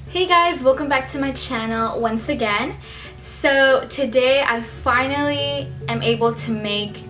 Hey guys, welcome back to my channel once again. So today I finally am able to make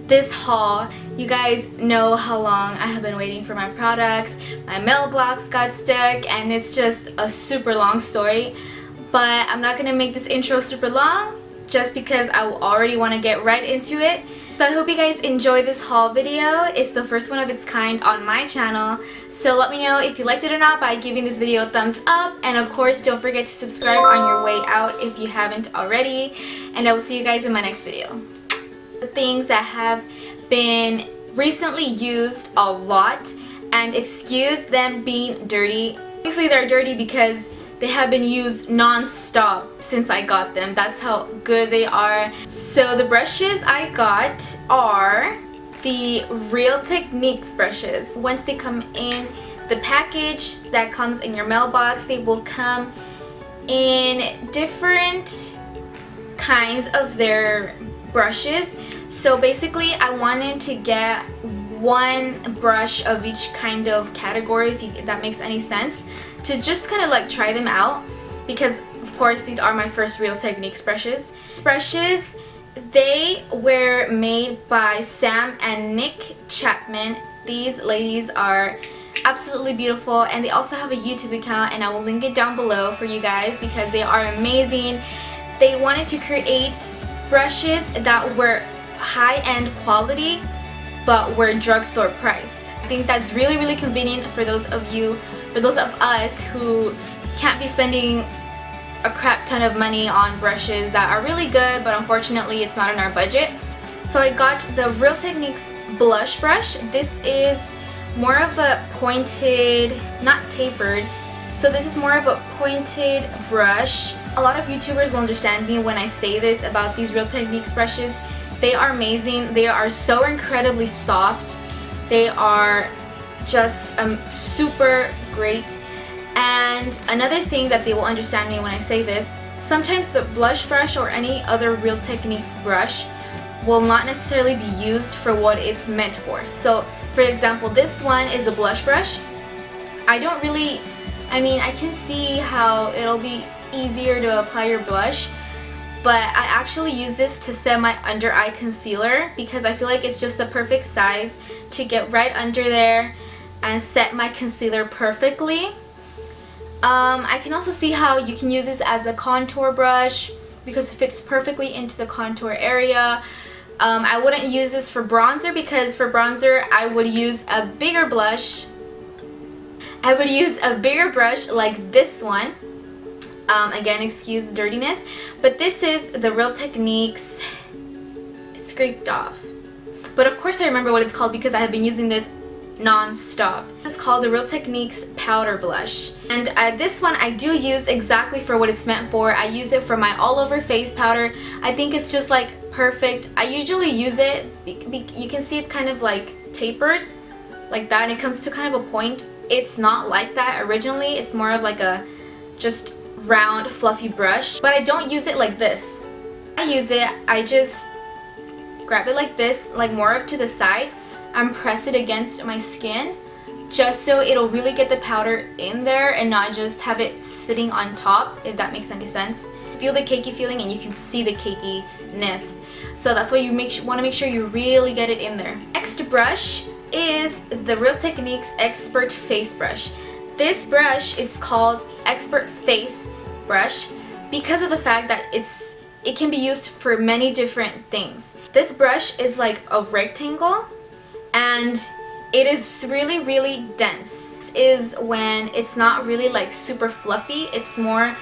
this haul. You guys know how long I have been waiting for my products. My mailbox got stuck and it's just a super long story. But I'm not gonna make this intro super long just because I already want to get right into it. So I hope you guys enjoy this haul video. It's the first one of its kind on my channel. So let me know if you liked it or not by giving this video a thumbs up. And of course, don't forget to subscribe on your way out if you haven't already. And I will see you guys in my next video. The things that have been recently used a lot, and excuse them being dirty. Obviously they're dirty because they have been used non-stop since I got them. That's how good they are. So the brushes I got are the Real Techniques brushes. Once they come in the package that comes in your mailbox, they will come in different kinds of their brushes. So basically I wanted to get one brush of each kind of category, if that makes any sense, to just kind of like try them out, because of course these are my first Real Techniques brushes. Brushes, they were made by Sam and Nick Chapman. These ladies are absolutely beautiful, and they also have a YouTube account, and I will link it down below for you guys because they are amazing. They wanted to create brushes that were high-end quality but were drugstore price. I think that's really convenient for those of us who can't be spending a crap ton of money on brushes that are really good, but unfortunately it's not in our budget. So I got the Real Techniques blush brush. This is more of a pointed, not tapered, so this is more of a pointed brush. A lot of YouTubers will understand me when I say this about these Real Techniques brushes. They are amazing. They are so incredibly soft. They are just super great. And another thing that they will understand me when I say this, sometimes the blush brush or any other Real Techniques brush will not necessarily be used for what it's meant for. So for example, this one is a blush brush. I can see how it'll be easier to apply your blush, but I actually use this to set my under eye concealer because I feel like it's just the perfect size to get right under there and set my concealer perfectly. I can also see how you can use this as a contour brush because it fits perfectly into the contour area. I wouldn't use this for bronzer because for bronzer I would use a bigger blush. I would use a bigger brush like this one. Again, excuse the dirtiness, but this is the Real Techniques. It's scraped off, but of course I remember what it's called because I have been using this non-stop. It's called the Real Techniques powder blush, and this one I do use exactly for what it's meant for. I use it for my all over face powder. I think it's just like perfect. I usually use it, you can see it's kind of like tapered like that, and it comes to kind of a point. It's not like that originally. It's more of like a just round fluffy brush, but I don't use it like this. I just grab it like this, like more up to the side, and press it against my skin just so it'll really get the powder in there and not just have it sitting on top, if that makes any sense. Feel the cakey feeling and you can see the cakiness, so that's why you want to make sure you really get it in there. Next brush is the Real Techniques Expert Face Brush. This brush is called Expert Face Brush because of the fact that it can be used for many different things. This brush is like a rectangle and it is really dense. This is when it's not really like super fluffy. It's more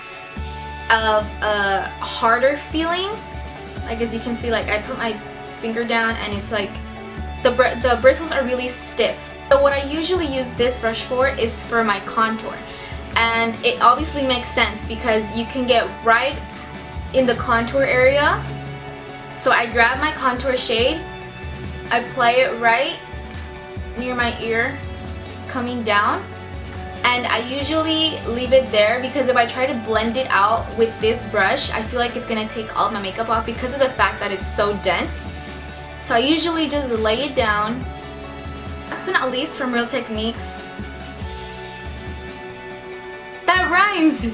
of a harder feeling. Like as you can see, like I put my finger down and it's like the bristles are really stiff. So what I usually use this brush for is for my contour, and it obviously makes sense because you can get right in the contour area. So I grab my contour shade, I apply it right near my ear coming down, and I usually leave it there because if I try to blend it out with this brush, I feel like it's gonna take all of my makeup off because of the fact that it's so dense. So I usually just lay it down. Last but not least, from Real Techniques, that right, times.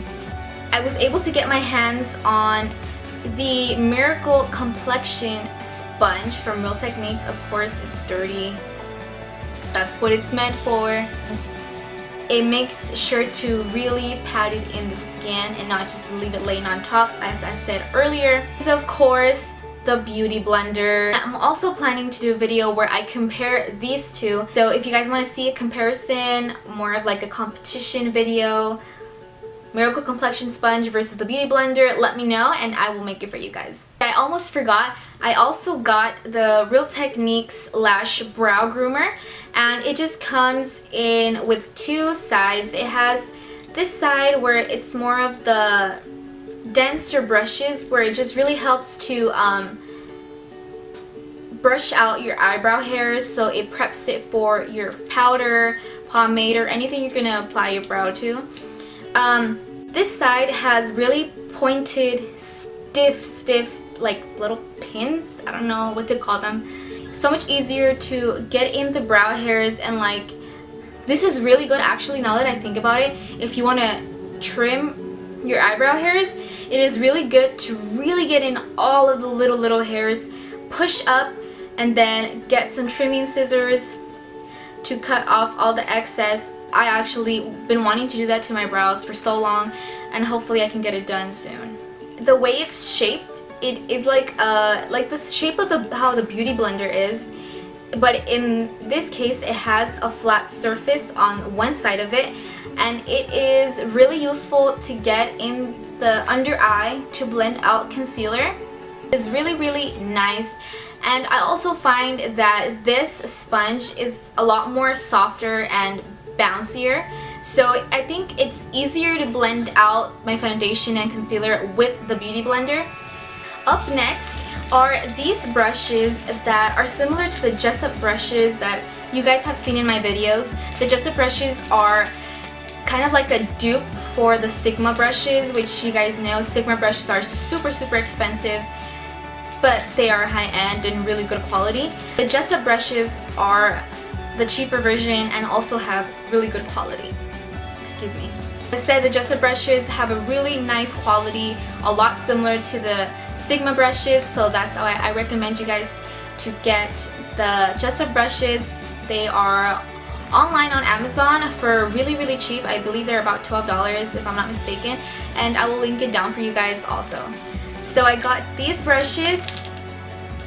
I was able to get my hands on the Miracle Complexion sponge from Real Techniques. Of course, it's dirty. That's what it's meant for. It makes sure to really pat it in the skin and not just leave it laying on top, as I said earlier. Is of course the Beauty Blender. I'm also planning to do a video where I compare these two. So if you guys want to see a comparison, more of like a competition video, Miracle Complexion Sponge versus the Beauty Blender, let me know and I will make it for you guys. I almost forgot, I also got the Real Techniques Lash Brow Groomer, and it just comes in with two sides. It has this side where it's more of the denser brushes, where it just really helps to brush out your eyebrow hairs, so it preps it for your powder, pomade, or anything you're gonna apply your brow to. This side has really pointed, stiff, like little pins. I don't know what to call them. So much easier to get in the brow hairs, and like, this is really good actually now that I think about it. If you want to trim your eyebrow hairs, it is really good to really get in all of the little hairs, push up, and then get some trimming scissors to cut off all the excess. I actually been wanting to do that to my brows for so long, and hopefully I can get it done soon. The way it's shaped, it is like the shape of how the Beauty Blender is, but in this case it has a flat surface on one side of it, and it is really useful to get in the under eye to blend out concealer. It's really nice. And I also find that this sponge is a lot more softer and bouncier, so I think it's easier to blend out my foundation and concealer with the Beauty Blender. Up next are these brushes that are similar to the Jessup brushes that you guys have seen in my videos. The Jessup brushes are kind of like a dupe for the Sigma brushes, which you guys know Sigma brushes are super expensive, but they are high-end and really good quality. The Jessup brushes are the cheaper version and also have really good quality. Excuse me. Instead, the Jessup brushes have a really nice quality, a lot similar to the Sigma brushes, so that's why I recommend you guys to get the Jessup brushes. They are online on Amazon for really cheap. I believe they're about $12 if I'm not mistaken, and I will link it down for you guys also. So I got these brushes.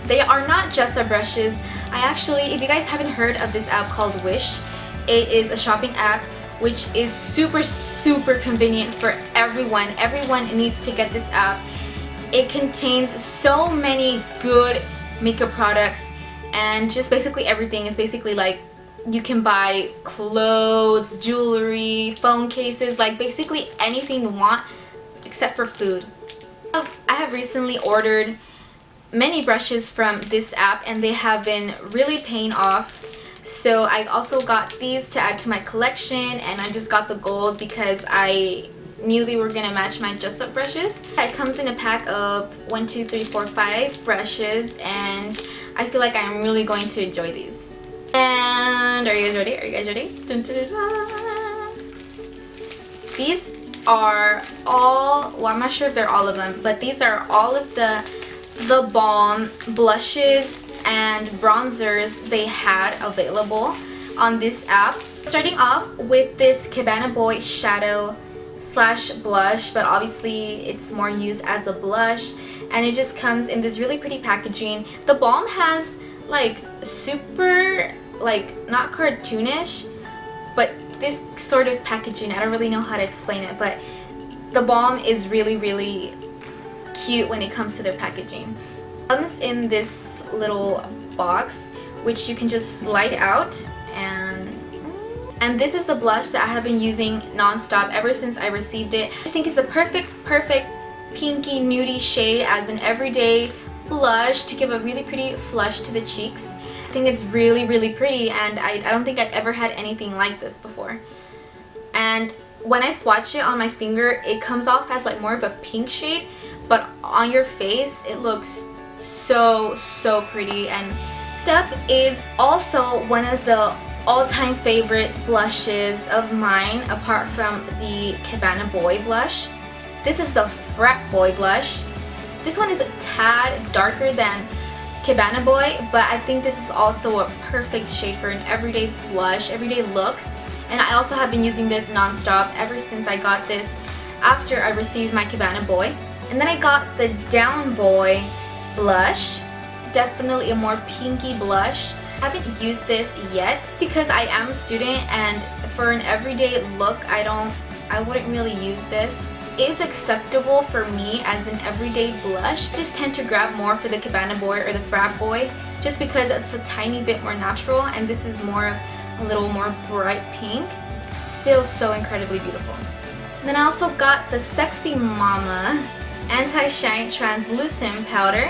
They are not Jessup brushes. I actually, if you guys haven't heard of this app called Wish, it is a shopping app which is super convenient for everyone. Everyone needs to get this app. It contains so many good makeup products and just basically everything. It's basically like you can buy clothes, jewelry, phone cases, like basically anything you want except for food. I have recently ordered many brushes from this app and they have been really paying off. So I also got these to add to my collection, and I just got the gold because I knew they were gonna match my Jessup brushes. It comes in a pack of 1, 2, 3, 4, 5 brushes, and I feel like I'm really going to enjoy these. And are you guys ready? Are you guys ready? Dun, dun, dun, dun. These are all, well, I'm not sure if they're all of them, but these are all of the Balm blushes and bronzers they had available on this app. Starting off with this Cabana Boy shadow slash blush, but obviously it's more used as a blush, and it just comes in this really pretty packaging. The Balm has like super, like, not cartoonish, but this sort of packaging. I don't really know how to explain it, but the Balm is really cute when it comes to their packaging. It comes in this little box which you can just slide out, and this is the blush that I have been using non-stop ever since I received it. I just think it's the perfect pinky nudie shade as an everyday blush to give a really pretty flush to the cheeks. I think it's really pretty, and I don't think I've ever had anything like this before. And when I swatch it on my finger, it comes off as like more of a pink shade, but on your face it looks so pretty. And Step is also one of the all-time favorite blushes of mine, apart from the Cabana Boy Blush. This is the Frat Boy Blush. This one is a tad darker than Cabana Boy, but I think this is also a perfect shade for an everyday blush, everyday look. And I also have been using this non-stop ever since I got this after I received my Cabana Boy. And then I got the Down Boy Blush. Definitely a more pinky blush. I haven't used this yet because I am a student, and for an everyday look I wouldn't really use this. It's acceptable for me as an everyday blush. I just tend to grab more for the Cabana Boy or the Frat Boy just because it's a tiny bit more natural, and this is more a little more bright pink. Still so incredibly beautiful. And then I also got the Sexy Mama Anti-Shine Translucent Powder.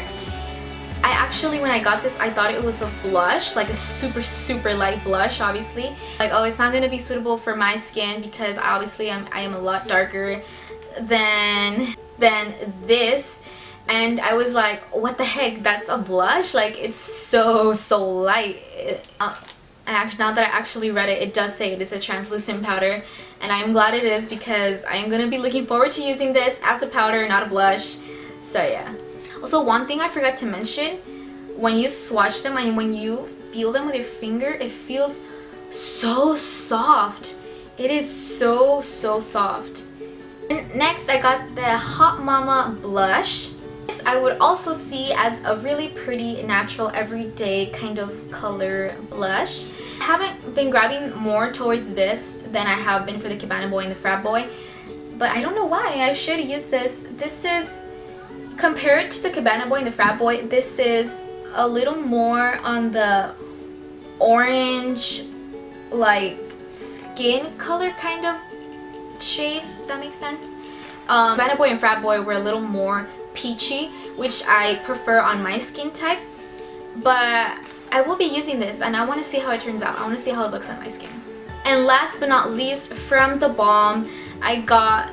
I actually, when I got this, I thought it was a blush, like a super light blush, obviously. Like, oh, it's not going to be suitable for my skin because obviously I am a lot darker than this. And I was like, what the heck, that's a blush? Like, it's so light. And now that I actually read it, it does say it is a translucent powder, and I'm glad it is because I am going to be looking forward to using this as a powder, not a blush. So yeah. Also, one thing I forgot to mention, when you swatch them and when you feel them with your finger, it feels so soft. It is so soft. And next I got the Hot Mama Blush. This I would also see as a really pretty, natural, everyday kind of color blush. I haven't been grabbing more towards this than I have been for the Cabana Boy and the Frat Boy, but I don't know why. I should use this. This is, compared to the Cabana Boy and the Frat Boy, this is a little more on the orange, like skin color kind of shade, if that makes sense. Cabana Boy and Frat Boy were a little more peachy, which I prefer on my skin type, but I will be using this and I want to see how it turns out. I want to see how it looks on my skin. And last but not least, from the Balm, I got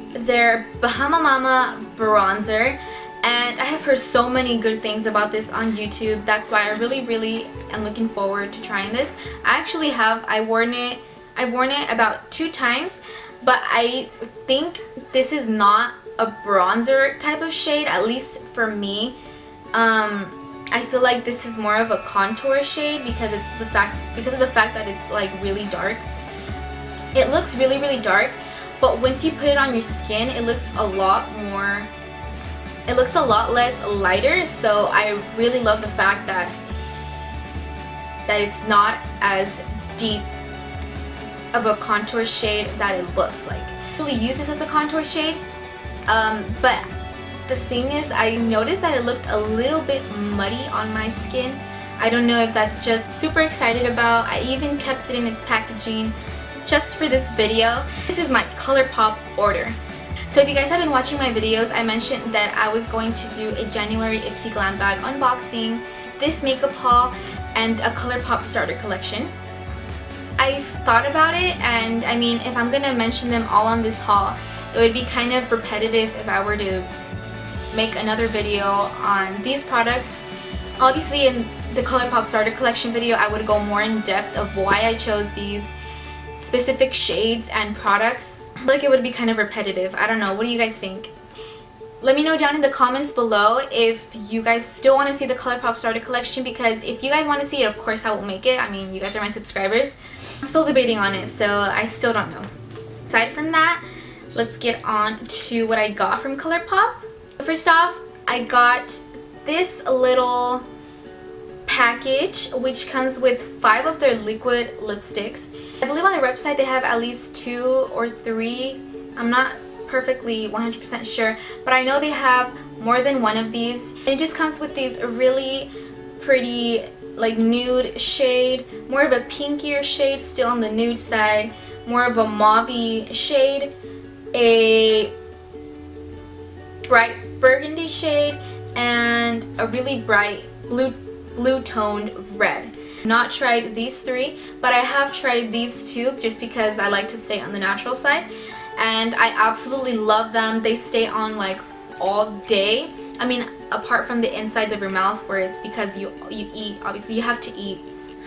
their Bahama Mama bronzer, and I have heard so many good things about this on YouTube. That's why I really am looking forward to trying this. I've worn it about 2 times, but I think this is not a bronzer type of shade, at least for me. I feel like this is more of a contour shade because of the fact that it's like really dark. It looks really dark, but once you put it on your skin, it looks a lot less lighter. So I really love the fact that it's not as deep of a contour shade that it looks like. I actually use this as a contour shade, but the thing is, I noticed that it looked a little bit muddy on my skin. I don't know if that's just super excited about. I even kept it in its packaging just for this video. This is my Colourpop order. So if you guys have been watching my videos, I mentioned that I was going to do a January Ipsy Glam Bag unboxing, this makeup haul, and a Colourpop starter collection. I've thought about it, and I mean, if I'm gonna mention them all on this haul, it would be kind of repetitive if I were to make another video on these products. Obviously in the Colourpop starter collection video, I would go more in depth of why I chose these specific shades and products. I feel like it would be kind of repetitive. I don't know, what do you guys think? Let me know down in the comments below if you guys still want to see the Colourpop starter collection, because if you guys want to see it, of course I will make it. I mean, you guys are my subscribers. I'm still debating on it, so I still don't know. Aside from that, let's get on to what I got from Colourpop. First off, I got this little package which comes with 5 of their liquid lipsticks. I believe on their website they have at least 2 or 3. I'm not perfectly 100% sure, but I know they have more than one of these. And it just comes with these really pretty like nude shade, more of a pinkier shade, still on the nude side, more of a mauve-y shade, a bright burgundy shade, and a really bright blue toned red. Not tried these 3, but I have tried these 2 just because I like to stay on the natural side, and I absolutely love them. They stay on like all day. I mean, apart from the insides of your mouth where it's because you eat, obviously you have to eat,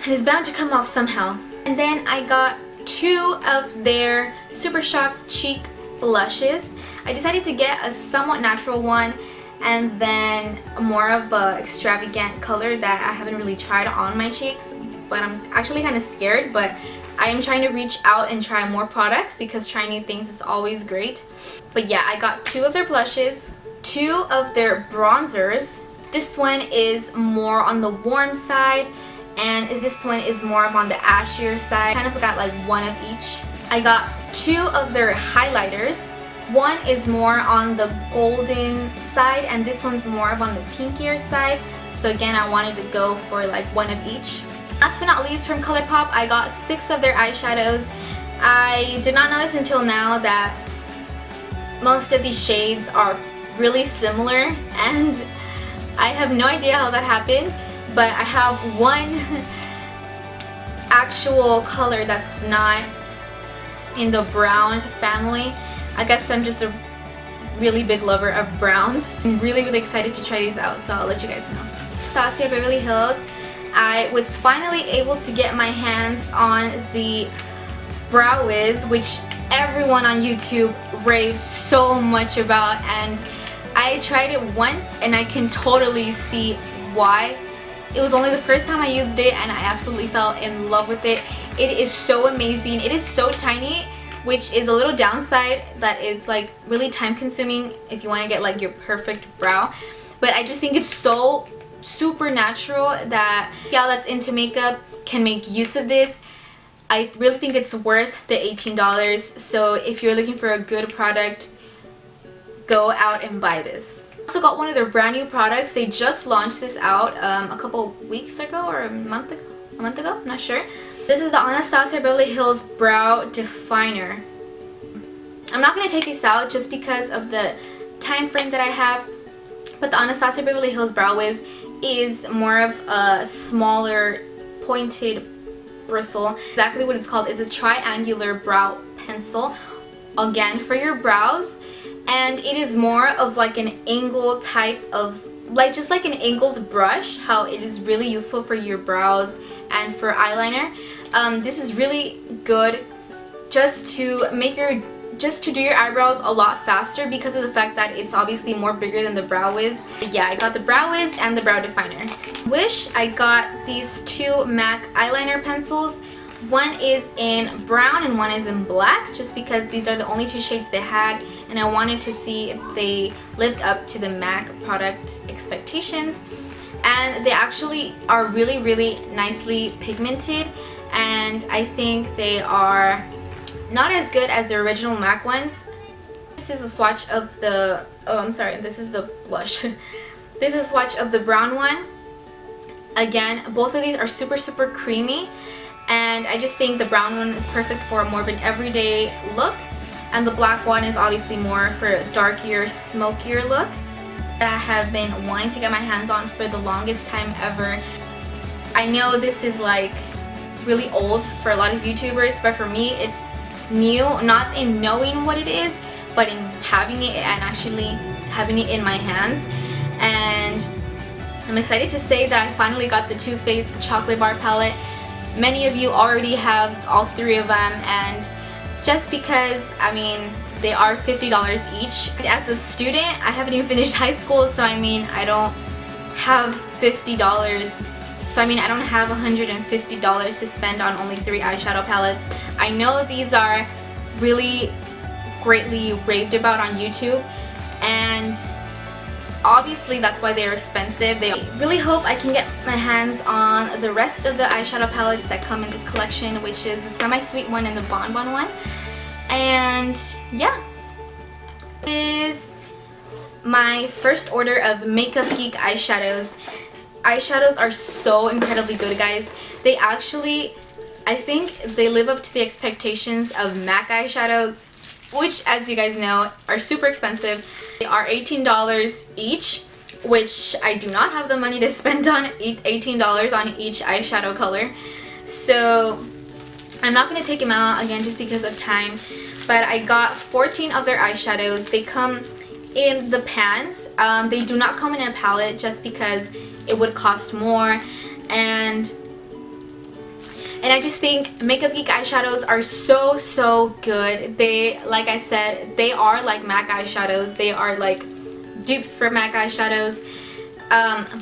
and it's bound to come off somehow. And then I got 2 of their Super Shock Cheek blushes. I decided to get a somewhat natural one and then more of a extravagant color that I haven't really tried on my cheeks, but I'm actually kind of scared, but I am trying to reach out and try more products because trying new things is always great. But yeah, I got 2 of their blushes, 2 of their bronzers. This one is more on the warm side and this one is more on the ashier side. Kind of got like 1 of each. I got 2 of their highlighters. One is more on the golden side and this one's more on the pinkier side. So again, I wanted to go for like 1 of each. Last but not least, from Colourpop, I got 6 of their eyeshadows. I did not notice until now that most of these shades are really similar and I have no idea how that happened, but I have one actual color that's not in the brown family. I guess I'm just a really big lover of browns. I'm really excited to try these out, so I'll let you guys know. Anastasia Beverly Hills. I was finally able to get my hands on the Brow Wiz, which everyone on YouTube raves so much about, and I tried it once and I can totally see why. It was only the first time I used it and I absolutely fell in love with it. It is so amazing. It is so tiny, which is a little downside that it's like really time consuming if you want to get like your perfect brow. But I just think it's so super natural that y'all that's into makeup can make use of this. I really think it's worth the $18. So if you're looking for a good product, go out and buy this. I also got one of their brand new products. They just launched this out a couple weeks ago or a month ago, I'm not sure. This is the Anastasia Beverly Hills Brow Definer. I'm not going to take this out just because of the time frame that I have, but the Anastasia Beverly Hills Brow Wiz is more of a smaller pointed bristle. Exactly what it's called is a triangular brow pencil, again for your brows, and it is more of like an angle type of, like just like an angled brush, how it is really useful for your brows and for eyeliner. This is really good just to do your eyebrows a lot faster because of the fact that it's obviously more bigger than the Brow Wiz. Yeah, I got the Brow Wiz and the Brow Definer. Wish I got these 2 MAC eyeliner pencils. One is in brown and one is in black, just because these are the only 2 shades they had and I wanted to see if they lived up to the MAC product expectations. And they actually are really nicely pigmented, and I think they are not as good as the original MAC ones. This is a swatch of the, this is the blush. This is a swatch of the brown one. Again, both of these are super creamy, and I just think the brown one is perfect for more of an everyday look, and the black one is obviously more for a darker, smokier look that I have been wanting to get my hands on for the longest time ever. I know this is like really old for a lot of YouTubers, but for me it's new, not in knowing what it is, but in having it and actually having it in my hands. And I'm excited to say that I finally got the Too Faced Chocolate Bar Palette. Many of you already have all 3 of them, and just because, I mean, they are $50 each. As a student, I haven't even finished high school, so I mean, I don't have $50. So I mean, I don't have $150 to spend on only 3 eyeshadow palettes. I know these are really greatly raved about on YouTube, and obviously that's why they're expensive. I really hope I can get my hands on the rest of the eyeshadow palettes that come in this collection, which is the Semi-Sweet one and the Bonbon one. And yeah, this is my first order of Makeup Geek eyeshadows. Eyeshadows are so incredibly good, guys. They actually, I think they live up to the expectations of MAC eyeshadows, which, as you guys know, are super expensive. They are $18 each, which I do not have the money to spend on $18 on each eyeshadow color. So I'm not going to take them out again just because of time, but I got 14 of their eyeshadows. They come in the pans. They do not come in a palette just because it would cost more, and And I just think Makeup Geek eyeshadows are so good. They, like I said, they are like MAC eyeshadows. They are like dupes for MAC eyeshadows.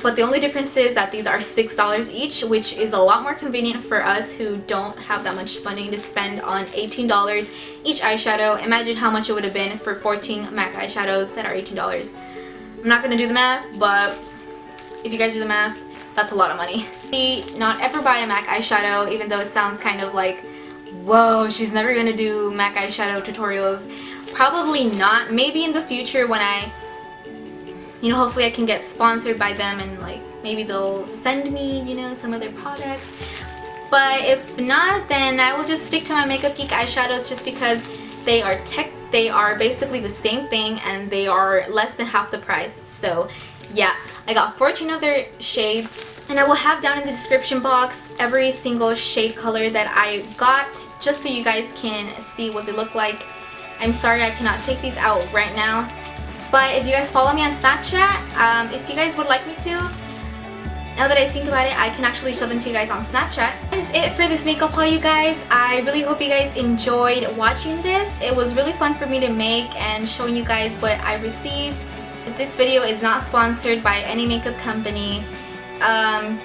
But the only difference is that these are $6 each, which is a lot more convenient for us who don't have that much money to spend on $18 each eyeshadow. Imagine how much it would have been for 14 MAC eyeshadows that are $18. I'm not gonna do the math, but if you guys do the math, that's a lot of money. Not ever buy a MAC eyeshadow, even though it sounds kind of like, whoa, she's never gonna do MAC eyeshadow tutorials. Probably not. Maybe in the future when I, you know, hopefully I can get sponsored by them and like maybe they'll send me, you know, some of their products. But if not, then I will just stick to my Makeup Geek eyeshadows just because they are basically the same thing and they are less than half the price. So yeah, I got 14 of their shades, and I will have down in the description box every single shade color that I got just so you guys can see what they look like. I'm sorry I cannot take these out right now, but if you guys follow me on Snapchat, if you guys would like me to, now that I think about it, I can actually show them to you guys on Snapchat. That is it for this makeup haul, you guys. I really hope you guys enjoyed watching this. It was really fun for me to make and showing you guys what I received. This video is not sponsored by any makeup company.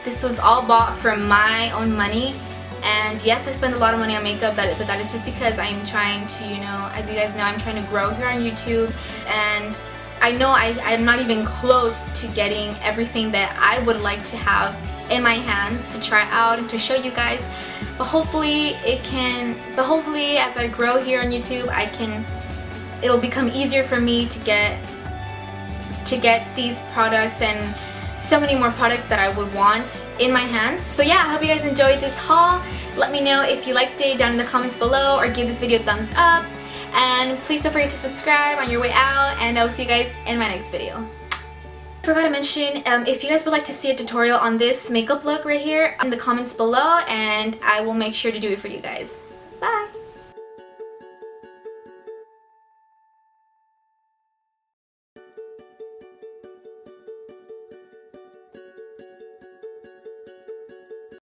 This was all bought from my own money. And yes, I spend a lot of money on makeup, but that is just because I'm trying to, you know, as you guys know, I'm trying to grow here on YouTube. And I know I'm not even close to getting everything that I would like to have in my hands to try out and to show you guys. But hopefully as I grow here on YouTube, it'll become easier for me to get these products and so many more products that I would want in my hands. So yeah, I hope you guys enjoyed this haul. Let me know if you liked it down in the comments below, or give this video a thumbs up. And please don't forget to subscribe on your way out, and I will see you guys in my next video. Forgot to mention, if you guys would like to see a tutorial on this makeup look right here, in the comments below, and I will make sure to do it for you guys.